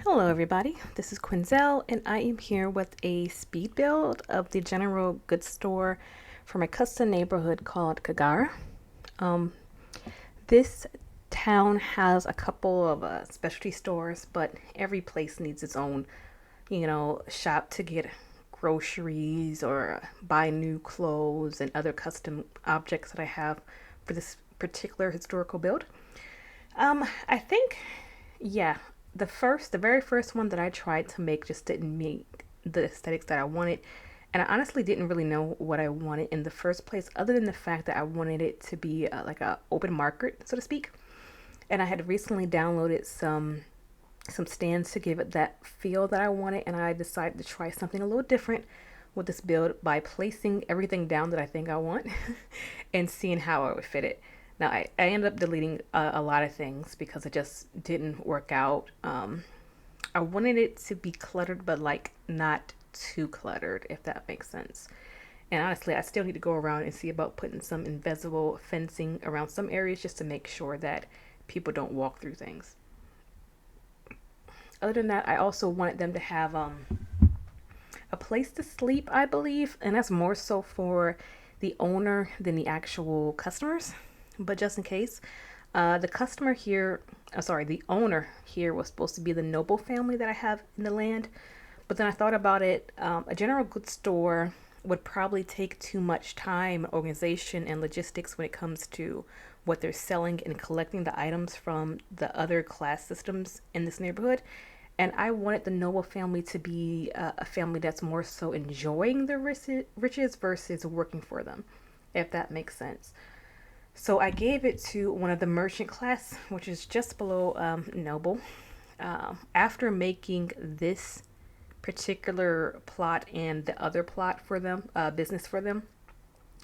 Hello everybody, this is Quinzell and I am here with a speed build of the general goods store for my custom neighborhood called Kigara. Um, this town has a couple of specialty stores, but every place needs its own, shop to get groceries or buy new clothes and other custom objects that I have for this particular historical build. I think, yeah, the very first one that I tried to make just didn't make the aesthetics that I wanted. And I honestly didn't really know what I wanted in the first place, other than the fact that I wanted it to be like a open market, so to speak. And I had recently downloaded some stands to give it that feel that I wanted, and I decided to try something a little different with this build by placing everything down that I think I want and seeing how I would fit it. Now, I ended up deleting a lot of things because it just didn't work out. I wanted it to be cluttered, but like not too cluttered, if that makes sense. And honestly, I still need to go around and see about putting some invisible fencing around some areas just to make sure that people don't walk through things. Other than that, I also wanted them to have a place to sleep, I believe, and that's more so for the owner than the actual customers. But just in case, the customer here, the owner here was supposed to be the noble family that I have in the land. But then I thought about it. A general goods store would probably take too much time, organization, and logistics when it comes to what they're selling and collecting the items from the other class systems in this neighborhood. And I wanted the noble family to be a family that's more so enjoying the riches versus working for them, if that makes sense. So I gave it to one of the merchant class, which is just below noble. After making this particular plot and the other plot for them, business for them,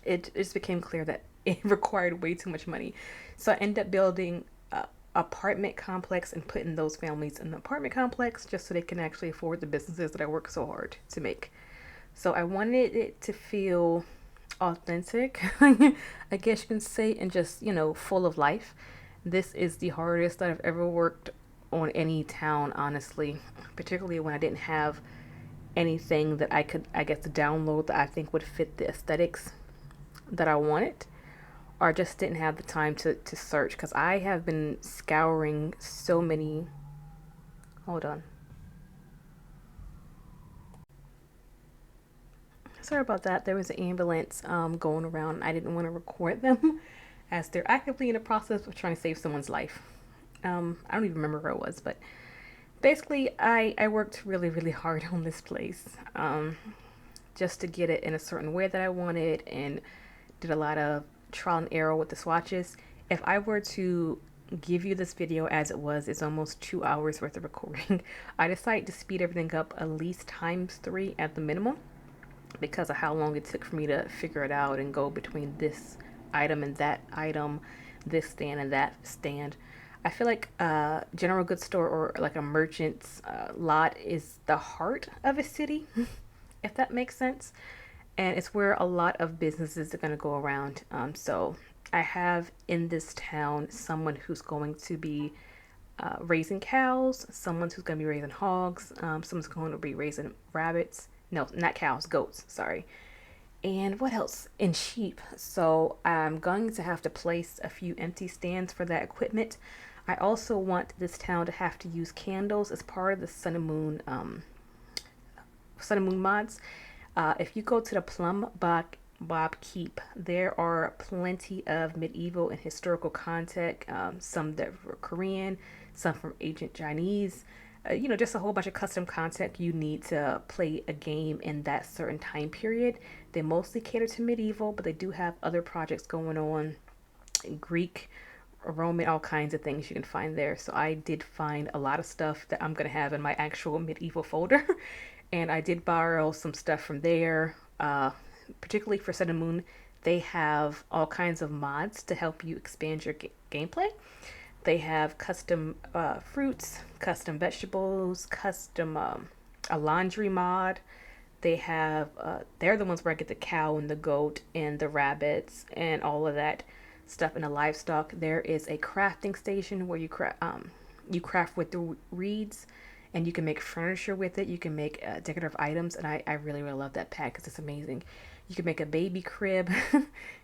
it just became clear that it required way too much money. So I ended up building a apartment complex and putting those families in the apartment complex just so they can actually afford the businesses that I work so hard to make. So I wanted it to feel authentic, I guess you can say, and just, full of life. This is the hardest I've ever worked on any town, honestly, particularly when I didn't have anything that I could, I guess, download that I think would fit the aesthetics that I wanted, or just didn't have the time to search because I have been scouring so many. Hold on. Sorry about that. There was an ambulance going around. I didn't want to record them as they're actively in the process of trying to save someone's life. I don't even remember where it was, but basically, I worked really, really hard on this place just to get it in a certain way that I wanted and did a lot of trial and error with the swatches. If I were to give you this video as it was, it's almost 2 hours worth of recording. I decided to speed everything up at least times three at the minimum because of how long it took for me to figure it out and go between this item and that item, this stand and that stand. I feel like a general goods store or like a merchant's lot is the heart of a city, if that makes sense. And it's where a lot of businesses are going to go around. So I have in this town someone who's going to be raising cows, someone who's going to be raising hogs, someone's going to be raising rabbits. No, not cows, goats, sorry. And what else? And sheep. So I'm going to have to place a few empty stands for that equipment. I also want this town to have to use candles as part of the Sun and Moon mods. If you go to the Bob Keep, there are plenty of medieval and historical content, some that were Korean, some from ancient Chinese, just a whole bunch of custom content you need to play a game in that certain time period. They mostly cater to medieval, but they do have other projects going on, Greek, Roman, all kinds of things you can find there. So I did find a lot of stuff that I'm going to have in my actual medieval folder. And I did borrow some stuff from there, particularly for Sun and Moon. They have all kinds of mods to help you expand your gameplay. They have custom fruits, custom vegetables, custom a laundry mod. They have they're the ones where I get the cow and the goat and the rabbits and all of that stuff in the livestock. There is a crafting station where you craft with the reeds and you can make furniture with it. You can make decorative items, and I really, really love that pack because it's amazing. You can make a baby crib.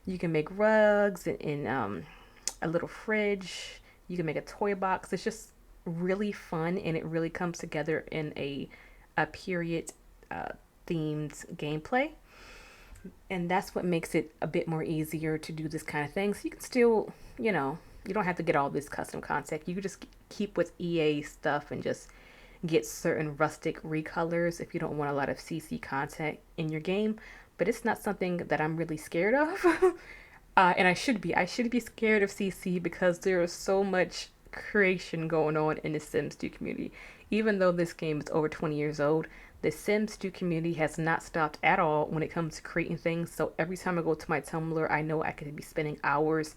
You can make rugs and a little fridge. You can make a toy box. It's just really fun, and it really comes together in a period uh, themed gameplay. And that's what makes it a bit more easier to do this kind of thing. So you can still, you don't have to get all this custom content. You can just keep with EA stuff and just get certain rustic recolors if you don't want a lot of CC content in your game. But it's not something that I'm really scared of. And I should be. I should be scared of CC because there is so much creation going on in the Sims 2 community. Even though this game is over 20 years old, the Sims 2 community has not stopped at all when it comes to creating things. So every time I go to my Tumblr, I know I could be spending hours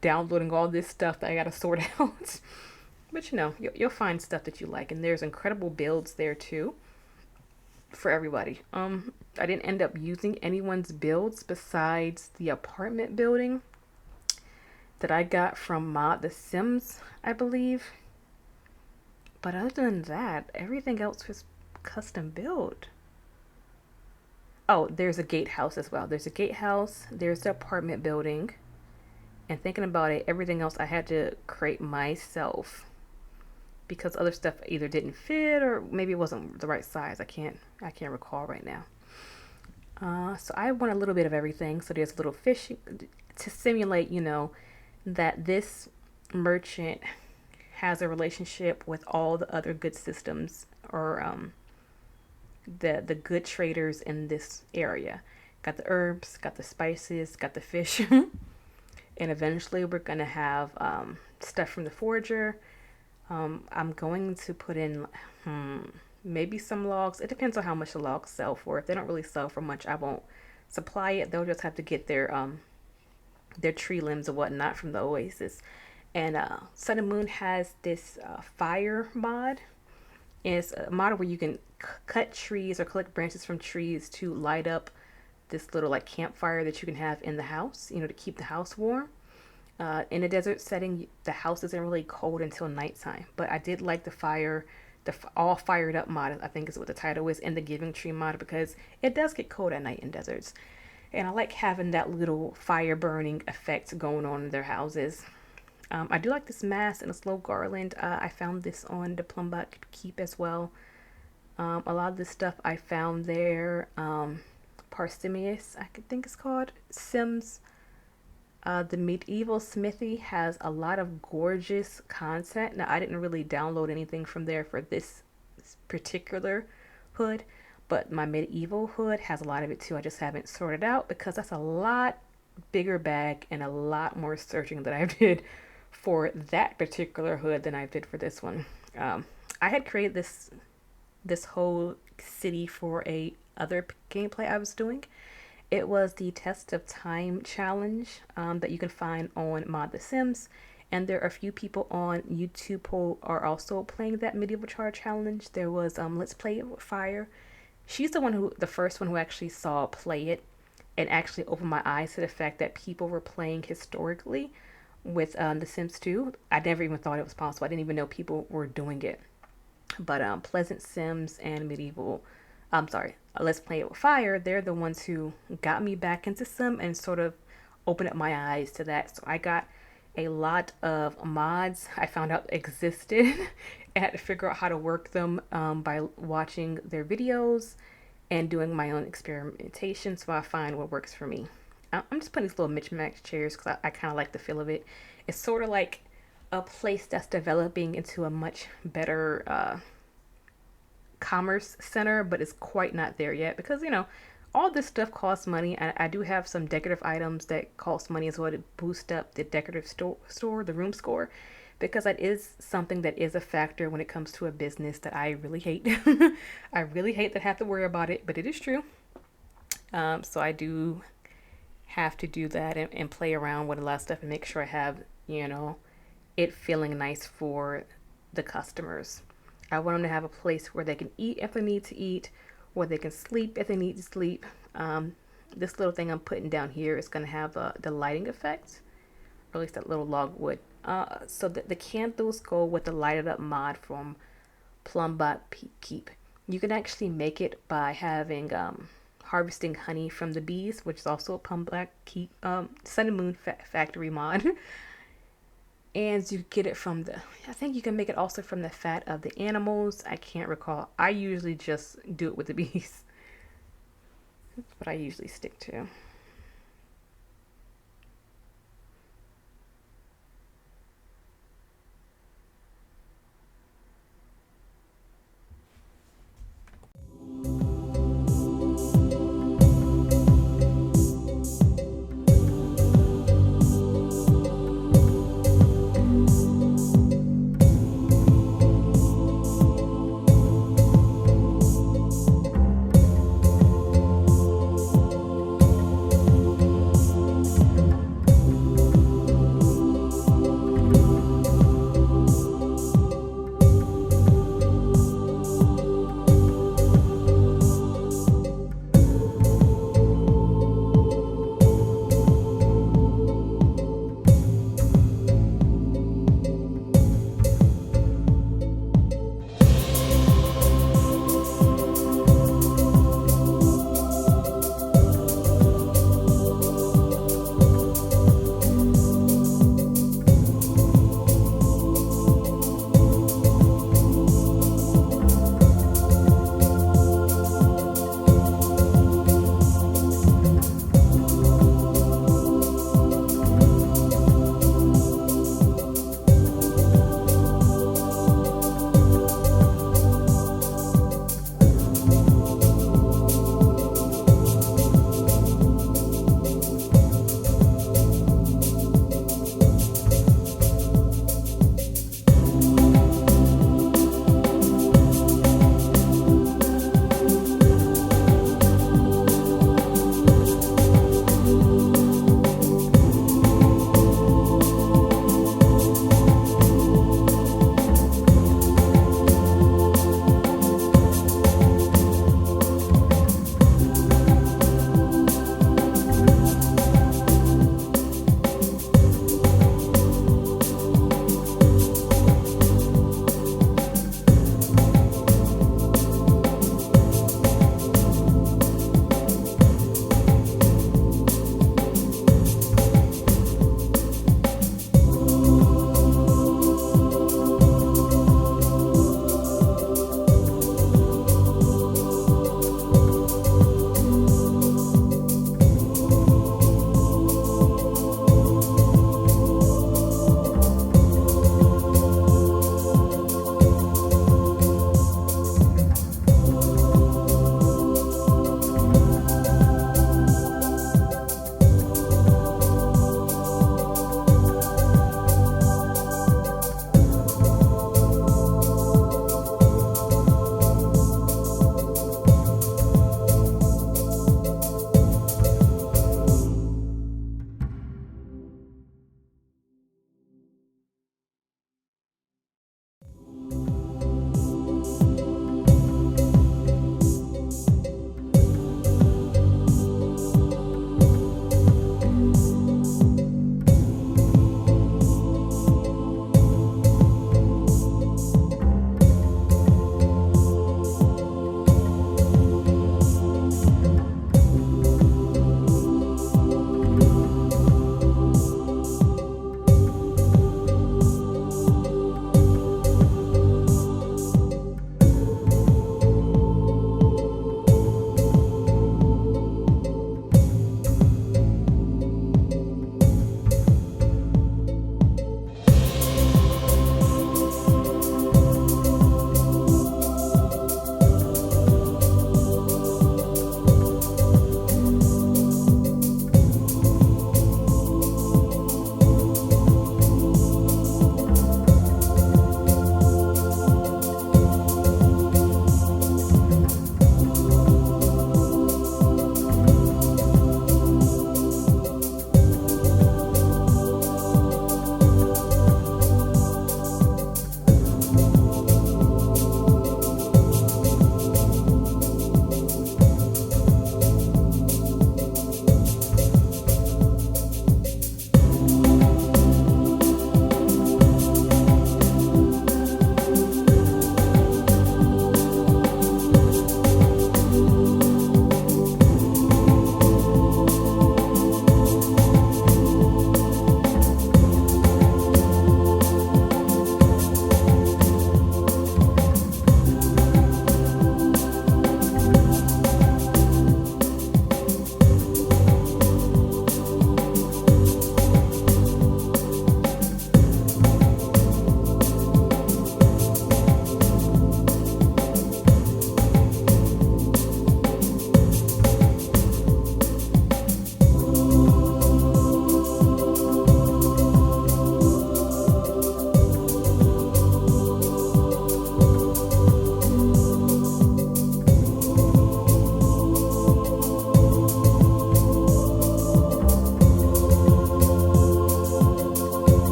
downloading all this stuff that I gotta sort out. But you'll find stuff that you like, and there's incredible builds there too for everybody. I didn't end up using anyone's builds besides the apartment building that I got from Mod The Sims, I believe. But other than that, everything else was custom built. Oh, there's a gatehouse as well. There's a gatehouse, there's the apartment building. And thinking about it, everything else I had to create myself because other stuff either didn't fit or maybe it wasn't the right size. I can't recall right now. So I want a little bit of everything. So there's a little fishing to simulate, that this merchant has a relationship with all the other good systems or the good traders in this area. Got the herbs, got the spices, got the fish, and eventually we're gonna have stuff from the forager. I'm going to put in maybe some logs. It depends on how much the logs sell for. If they don't really sell for much, I won't supply it. They'll just have to get their tree limbs or whatnot from the oasis. And Sun and Moon has this fire mod. It's a mod where you can cut trees or collect branches from trees to light up this little like campfire that you can have in the house, to keep the house warm. In a desert setting, the house isn't really cold until nighttime. But I did like the fire, all fired up mod, I think is what the title is, and the Giving Tree mod because it does get cold at night in deserts. And I like having that little fire burning effect going on in their houses. I do like this mask and a slow garland. I found this on the Plumbot Keep as well. A lot of this stuff I found there. Parsimius, I think it's called. Sims. The Medieval Smithy has a lot of gorgeous content. Now, I didn't really download anything from there for this particular hood, but my Medieval hood has a lot of it too. I just haven't sorted out because that's a lot bigger bag and a lot more searching that I did for that particular hood than I did for this one. I had created this whole city for a other gameplay I was doing. It was the Test of Time challenge that you can find on Mod The Sims. And there are a few people on YouTube who are also playing that Medieval Char challenge. There was Let's Play It With Fire. She's the first one who actually saw play it and actually opened my eyes to the fact that people were playing historically with The Sims 2. I never even thought it was possible. I didn't even know people were doing it. But Pleasant Sims and Let's Play It With Fire, they're the ones who got me back into Sim and sort of opened up my eyes to that. So I got a lot of mods I found out existed and had to figure out how to work them by watching their videos and doing my own experimentation so I find what works for me. I'm just putting these little mismatched chairs because I kind of like the feel of it. It's sort of like a place that's developing into a much better commerce center, but it's quite not there yet because all this stuff costs money. I do have some decorative items that cost money as well to boost up the decorative store, the room score, because that is something that is a factor when it comes to a business that I really hate. I really hate that I have to worry about it, but it is true. So I do have to do that and play around with a lot of stuff and make sure I have it feeling nice for the customers. I want them to have a place where they can eat if they need to eat, where they can sleep if they need to sleep. This little thing I'm putting down here is going to have the lighting effect, or at least that little log wood. So the candles go with the lighted up mod from keep. You can actually make it by having harvesting honey from the bees, which is also a plum-black keep sun and moon factory mod. And you get it from I think you can make it also from the fat of the animals. I can't recall. I usually just do it with the bees. That's what I usually stick to.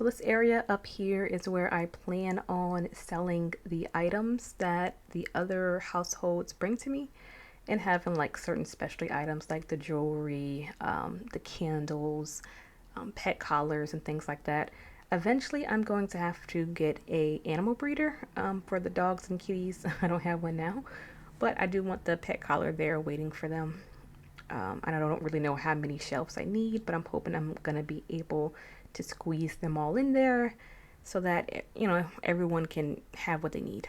So this area up here is where I plan on selling the items that the other households bring to me, and having like certain specialty items like the jewelry, the candles, pet collars and things like that. Eventually I'm going to have to get a animal breeder for the dogs and kitties. I don't have one now, but I do want the pet collar there waiting for them. And I don't really know how many shelves I need, but I'm hoping I'm gonna be able to squeeze them all in there so that, you know, everyone can have what they need.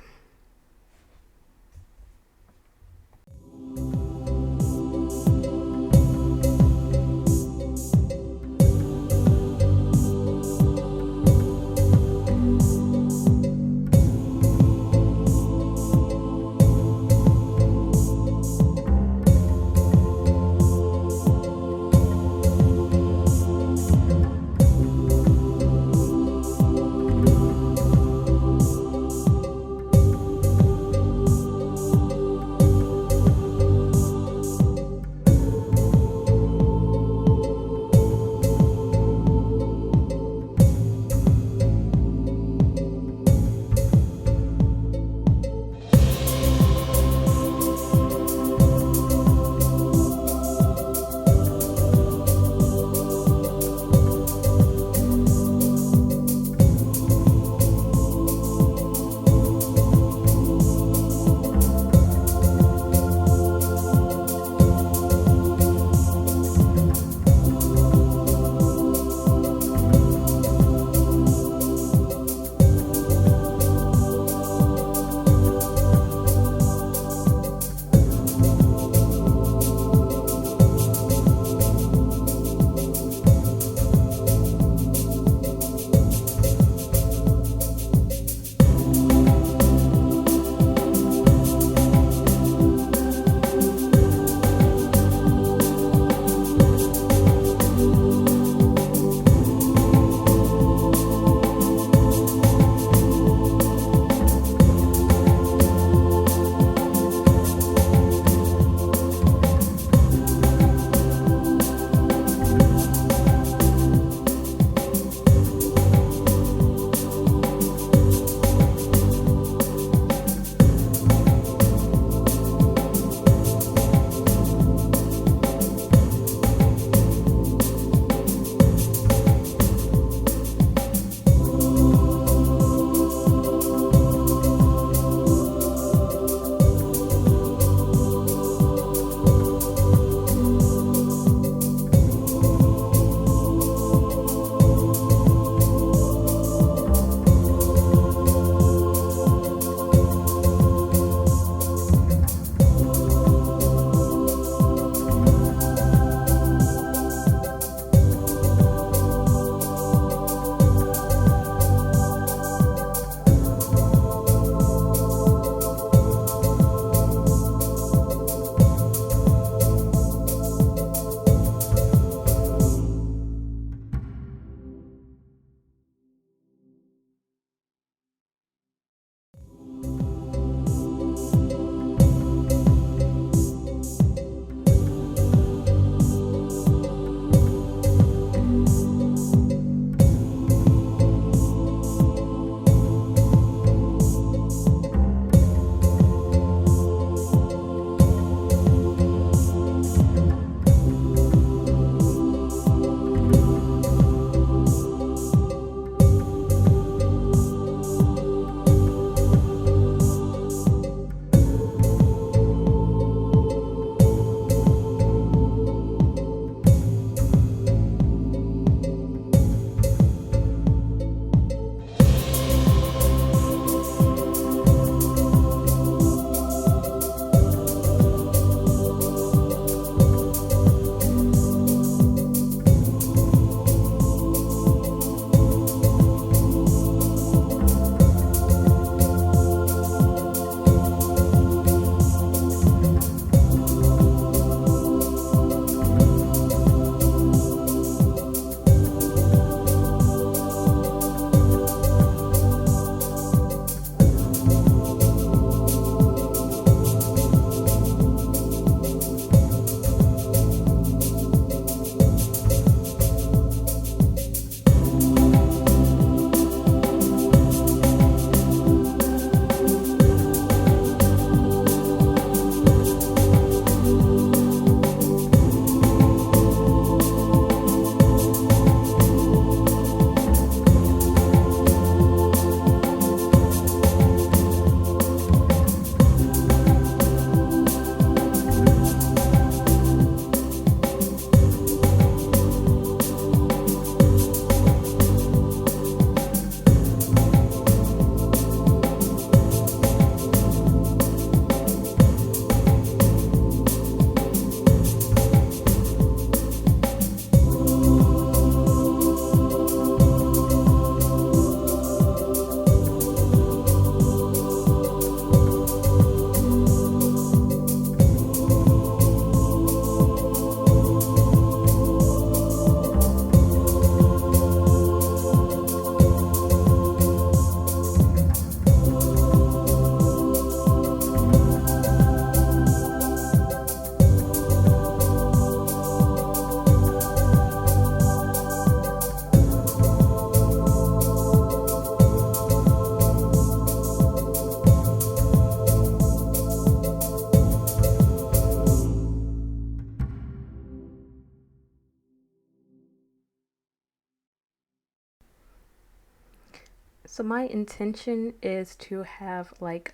So my intention is to have like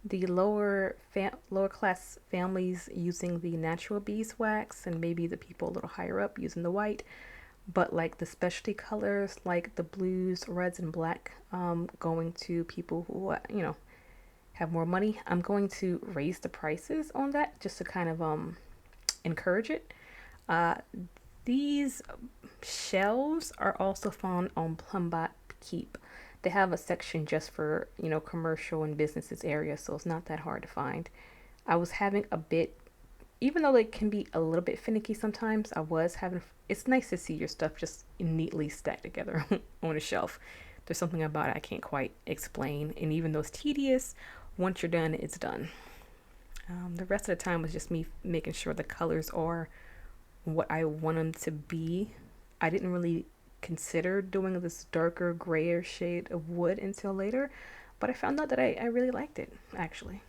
the lower class families using the natural beeswax, and maybe the people a little higher up using the white. But like the specialty colors, like the blues, reds, and black, going to people who have more money. I'm going to raise the prices on that just to kind of encourage it. Uh, these shelves are also found on Plumbot Keep. They have a section just for commercial and businesses area, so it's not that hard to find. I was having a bit, even though they can be a little bit finicky sometimes, I was having. It's nice to see your stuff just neatly stacked together on a shelf. There's something about it I can't quite explain, and even though it's tedious, once you're done, it's done. The rest of the time was just me making sure the colors are what I want them to be. I didn't really consider doing this darker grayer shade of wood until later, but I found out that I really liked it actually.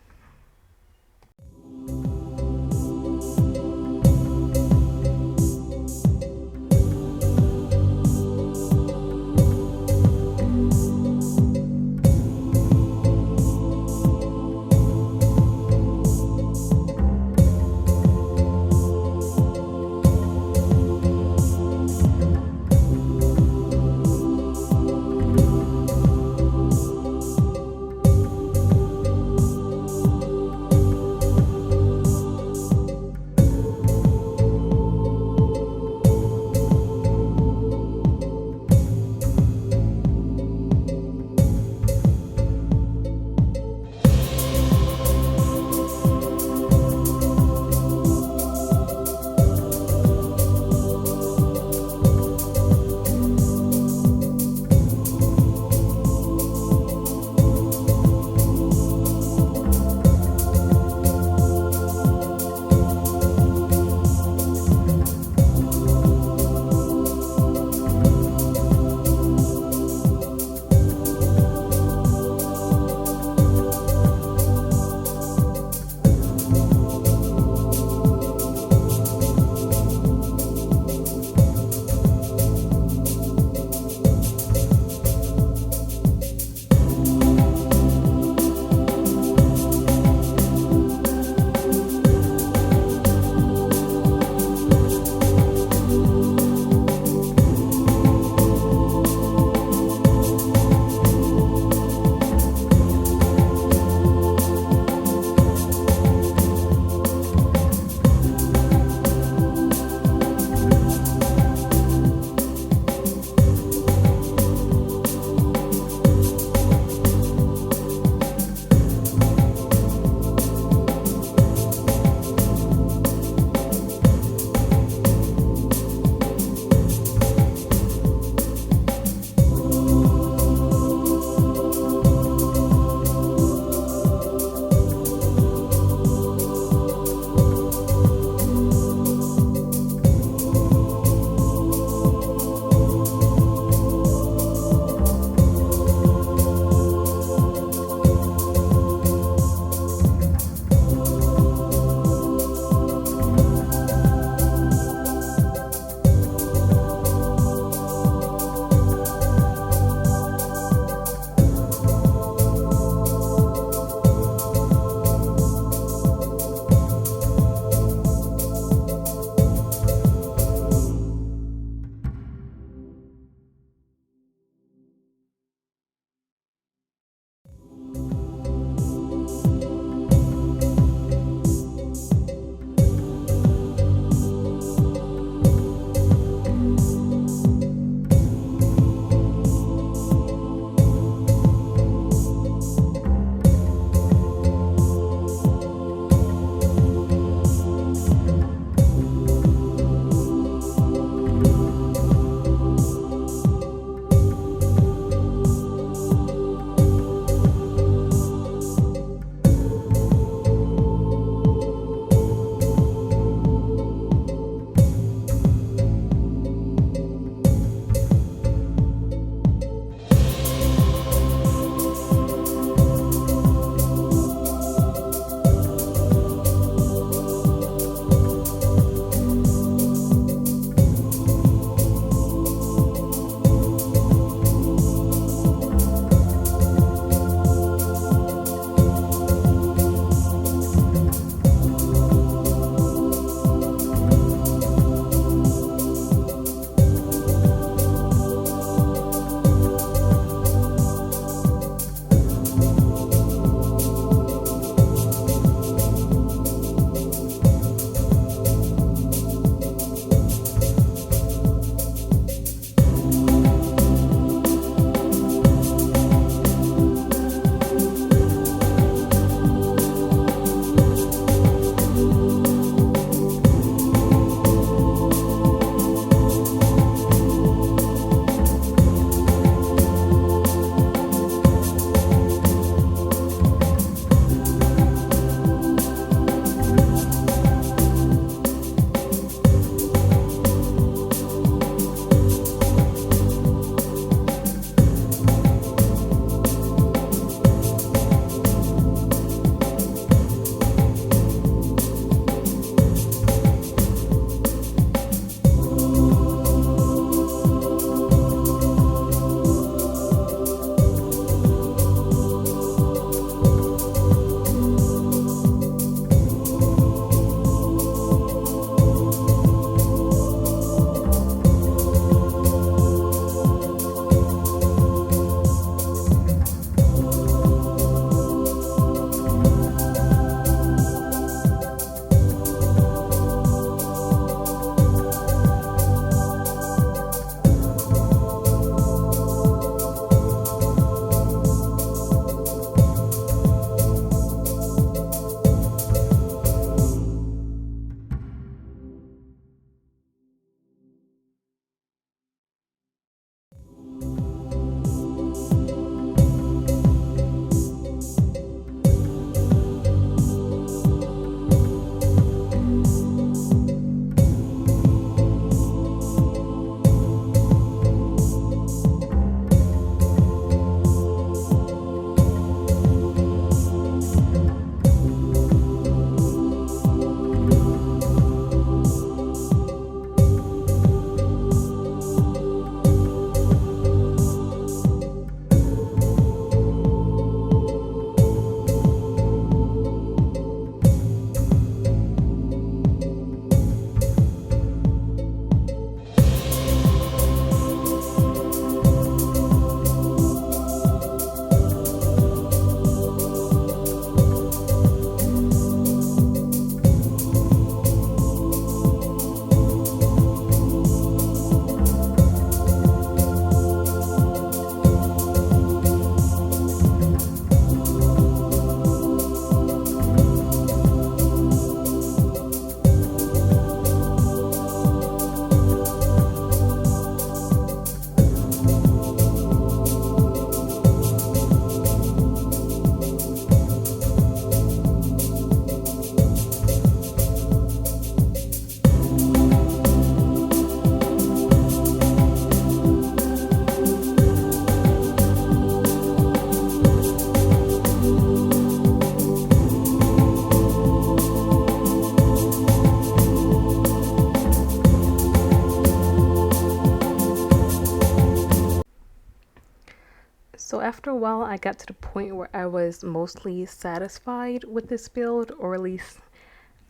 after a while, I got to the point where I was mostly satisfied with this build, or at least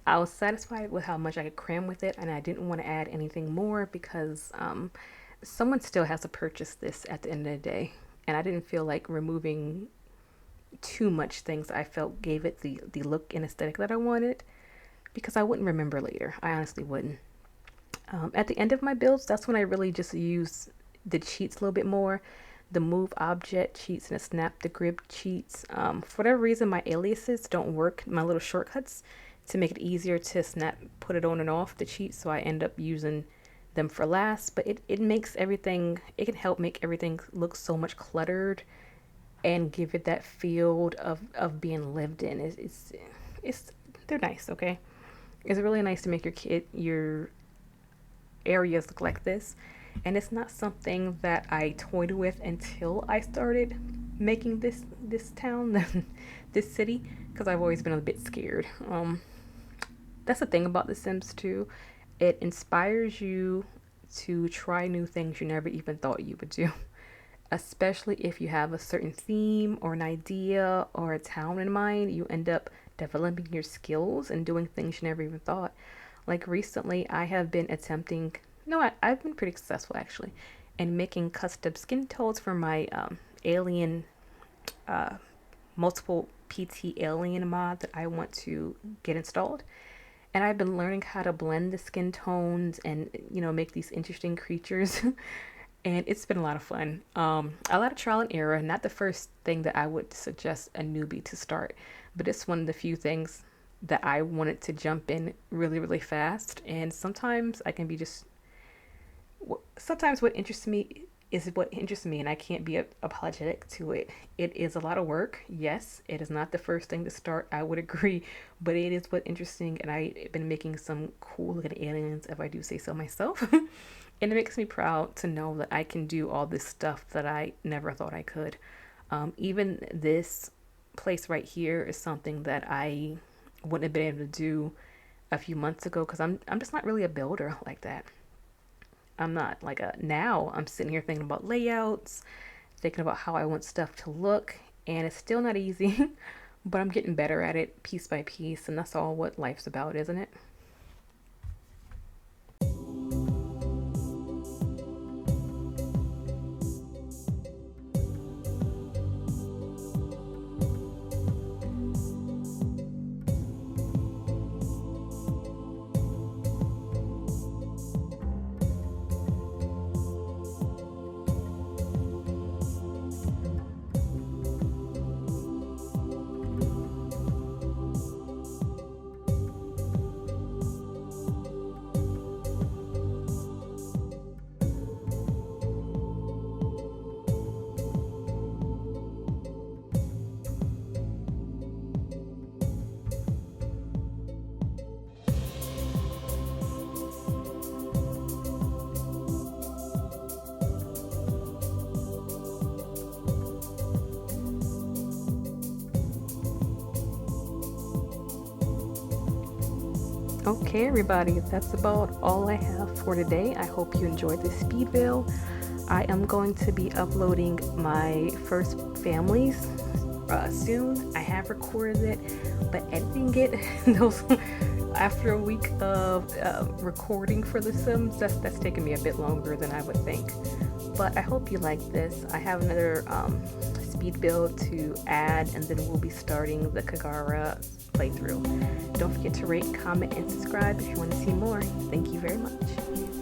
I was satisfied with how much I could cram with it, and I didn't want to add anything more because someone still has to purchase this at the end of the day, and I didn't feel like removing too much things I felt gave it the look and aesthetic that I wanted, because I wouldn't remember later. I honestly wouldn't. At the end of my builds, that's when I really just use the cheats a little bit more. The move object cheats and the snap the grid cheats. For whatever reason, my aliases don't work, my little shortcuts, to make it easier to snap, put it on and off the cheats, so I end up using them for last. But it makes everything, it can help make everything look so much cluttered and give it that feel of being lived in. It's they're nice, okay? It's really nice to make your areas look like this. And it's not something that I toyed with until I started making this town, this city, because I've always been a bit scared. That's the thing about The Sims 2. It inspires you to try new things you never even thought you would do, especially if you have a certain theme or an idea or a town in mind. You end up developing your skills and doing things you never even thought. Like recently, I have been attempting, I've been pretty successful actually, in making custom skin tones for my alien, multiple PT alien mod that I want to get installed. And I've been learning how to blend the skin tones and, make these interesting creatures. And it's been a lot of fun. A lot of trial and error. Not the first thing that I would suggest a newbie to start, but it's one of the few things that I wanted to jump in really, really fast. And sometimes I can be sometimes what interests me is what interests me, and I can't be apologetic to it. It is a lot of work. Yes, it is not the first thing to start, I would agree, but it is what's interesting, and I've been making some cool looking aliens, if I do say so myself. And it makes me proud to know that I can do all this stuff that I never thought I could. Even this place right here is something that I wouldn't have been able to do a few months ago, because I'm just not really a builder like that. I'm not like now I'm sitting here thinking about layouts, thinking about how I want stuff to look, and it's still not easy, but I'm getting better at it piece by piece, and that's all what life's about, isn't it? Okay, everybody, that's about all I have for today. I hope you enjoyed this Speedbuild. I am going to be uploading my first families soon. I have recorded it, but editing it, those after a week of recording for The Sims, that's taken me a bit longer than I would think. But I hope you like this. I have another Speedbuild to add, and then we'll be starting the Kigara playthrough. Don't forget to rate, comment, and subscribe if you want to see more. Thank you very much.